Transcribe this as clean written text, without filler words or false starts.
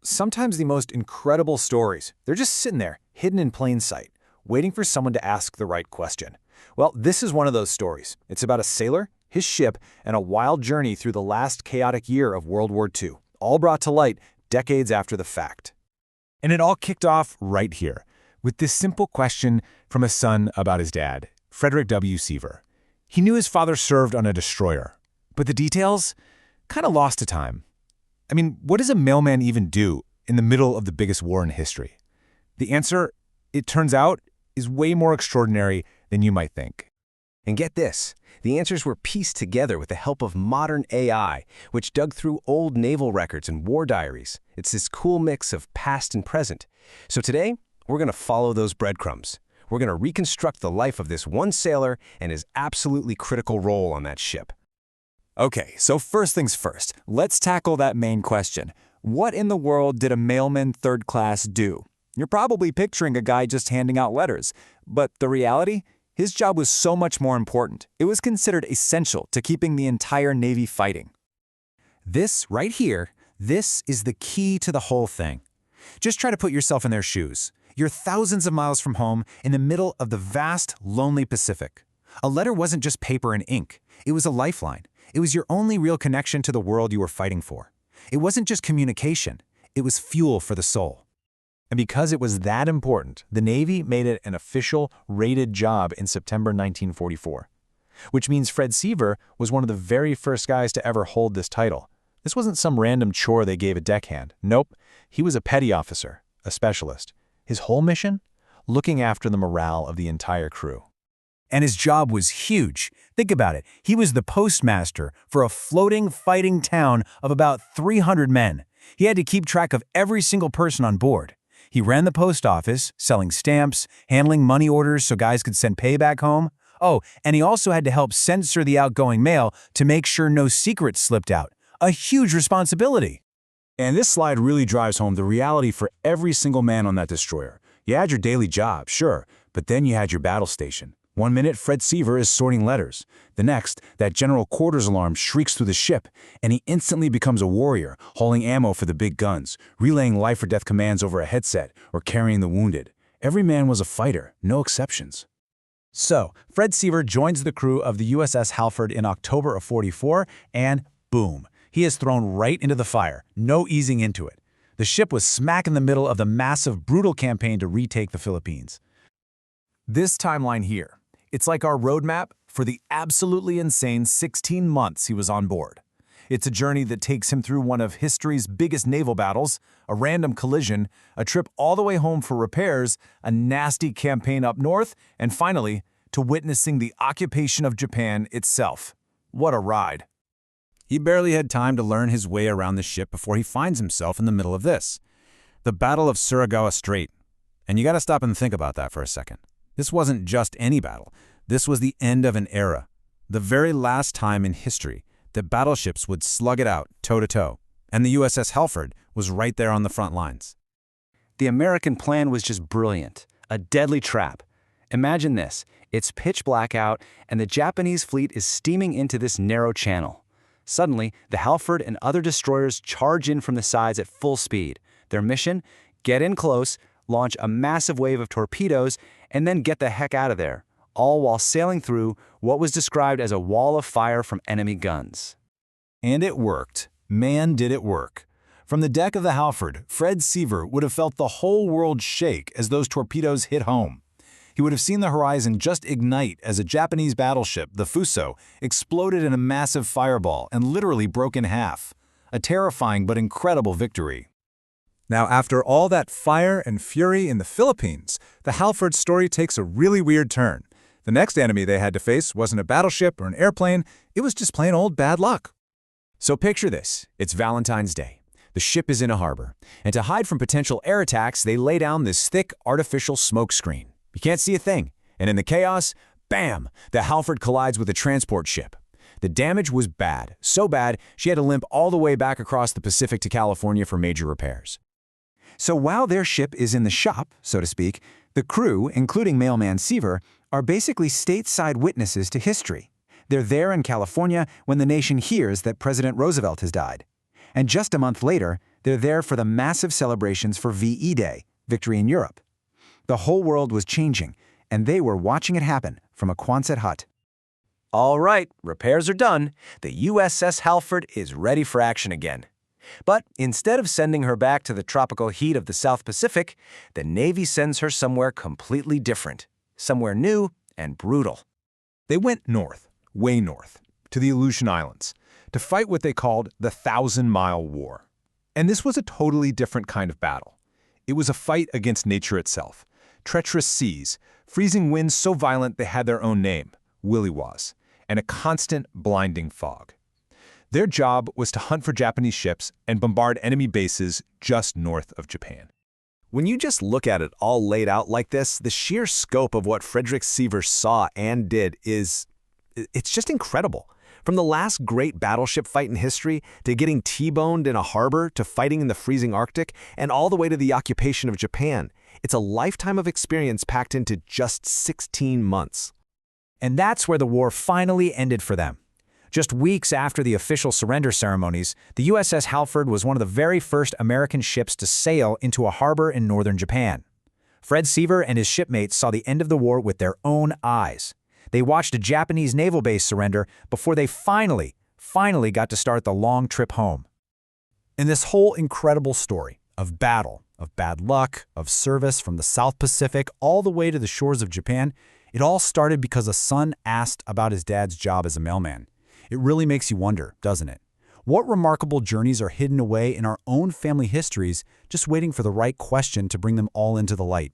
Sometimes the most incredible stories, they're just sitting there, hidden in plain sight, waiting for someone to ask the right question. Well, this is one of those stories. It's about a sailor, his ship, and a wild journey through the last chaotic year of World War II, all brought to light decades after the fact. And it all kicked off right here, with this simple question from a son about his dad, Frederick W. Seaver. He knew his father served on a destroyer, but the details kind of lost to time. I mean, what does a mailman even do in the middle of the biggest war in history? The answer, it turns out, is way more extraordinary than you might think. And get this, the answers were pieced together with the help of modern AI, which dug through old naval records and war diaries. It's this cool mix of past and present. So today, we're going to follow those breadcrumbs. We're going to reconstruct the life of this one sailor and his absolutely critical role on that ship. Okay, so first things first, let's tackle that main question. What in the world did a mailman third class do? You're probably picturing a guy just handing out letters, but the reality? His job was so much more important. It was considered essential to keeping the entire Navy fighting. This right here, this is the key to the whole thing. Just try to put yourself in their shoes. You're thousands of miles from home in the middle of the vast, lonely Pacific. A letter wasn't just paper and ink. It was a lifeline. It was your only real connection to the world you were fighting for. It wasn't just communication. It was fuel for the soul. And because it was that important, the Navy made it an official, rated job in September 1944. Which means Fred Seaver was one of the very first guys to ever hold this title. This wasn't some random chore they gave a deckhand. Nope, he was a petty officer, a specialist. His whole mission? Looking after the morale of the entire crew. And his job was huge. Think about it. He was the postmaster for a floating, fighting town of about 300 men. He had to keep track of every single person on board. He ran the post office, selling stamps, handling money orders so guys could send pay back home. Oh, and he also had to help censor the outgoing mail to make sure no secrets slipped out. A huge responsibility. And this slide really drives home the reality for every single man on that destroyer. You had your daily job, sure, but then you had your battle station. One minute, Fred Seaver is sorting letters. The next, that general quarters alarm shrieks through the ship, and he instantly becomes a warrior, hauling ammo for the big guns, relaying life-or-death commands over a headset, or carrying the wounded. Every man was a fighter, no exceptions. So, Fred Seaver joins the crew of the USS Halford in October of '44, and boom, he is thrown right into the fire, no easing into it. The ship was smack in the middle of the massive, brutal campaign to retake the Philippines. This timeline here, it's like our roadmap for the absolutely insane 16 months he was on board. It's a journey that takes him through one of history's biggest naval battles, a random collision, a trip all the way home for repairs, a nasty campaign up north, and finally, to witnessing the occupation of Japan itself. What a ride. He barely had time to learn his way around the ship before he finds himself in the middle of this. The Battle of Suragawa Strait. And you gotta stop and think about that for a second. This wasn't just any battle. This was the end of an era. The very last time in history that battleships would slug it out toe-to-toe. And the USS Halford was right there on the front lines. The American plan was just brilliant, a deadly trap. Imagine this, it's pitch black out and the Japanese fleet is steaming into this narrow channel. Suddenly, the Halford and other destroyers charge in from the sides at full speed. Their mission? Get in close, launch a massive wave of torpedoes, and then get the heck out of there, all while sailing through what was described as a wall of fire from enemy guns. And it worked. Man, did it work. From the deck of the Halford, Fred Seaver would have felt the whole world shake as those torpedoes hit home. He would have seen the horizon just ignite as a Japanese battleship, the Fuso, exploded in a massive fireball and literally broke in half. A terrifying but incredible victory. Now, after all that fire and fury in the Philippines, the Halford story takes a really weird turn. The next enemy they had to face wasn't a battleship or an airplane, it was just plain old bad luck. So picture this, it's Valentine's Day. The ship is in a harbor, and to hide from potential air attacks, they lay down this thick, artificial smoke screen. You can't see a thing, and in the chaos, bam, the Halford collides with a transport ship. The damage was bad, so bad she had to limp all the way back across the Pacific to California for major repairs. So while their ship is in the shop, so to speak, the crew, including Mailman Seaver, are basically stateside witnesses to history. They're there in California when the nation hears that President Roosevelt has died. And just a month later, They're there for the massive celebrations for VE Day, Victory in Europe. The whole world was changing, and they were watching it happen from a Quonset hut. All right, repairs are done. The USS Halford is ready for action again. But instead of sending her back to the tropical heat of the South Pacific, the Navy sends her somewhere completely different, somewhere new and brutal. They went north, way north, to the Aleutian Islands, to fight what they called the 1,000-Mile War. And this was a totally different kind of battle. It was a fight against nature itself. Treacherous seas, freezing winds so violent they had their own name, Willywas, and a constant, blinding fog. Their job was to hunt for Japanese ships and bombard enemy bases just north of Japan. When you just look at it all laid out like this, the sheer scope of what Frederick Seaver saw and did it's just incredible. From the last great battleship fight in history, to getting T-boned in a harbor, to fighting in the freezing Arctic, and all the way to the occupation of Japan, it's a lifetime of experience packed into just 16 months. And that's where the war finally ended for them. Just weeks after the official surrender ceremonies, the USS Halford was one of the very first American ships to sail into a harbor in northern Japan. Fred Seaver and his shipmates saw the end of the war with their own eyes. They watched a Japanese naval base surrender before they finally got to start the long trip home. In this whole incredible story of battle, of bad luck, of service from the South Pacific all the way to the shores of Japan, it all started because a son asked about his dad's job as a mailman. It really makes you wonder, doesn't it? What remarkable journeys are hidden away in our own family histories, just waiting for the right question to bring them all into the light?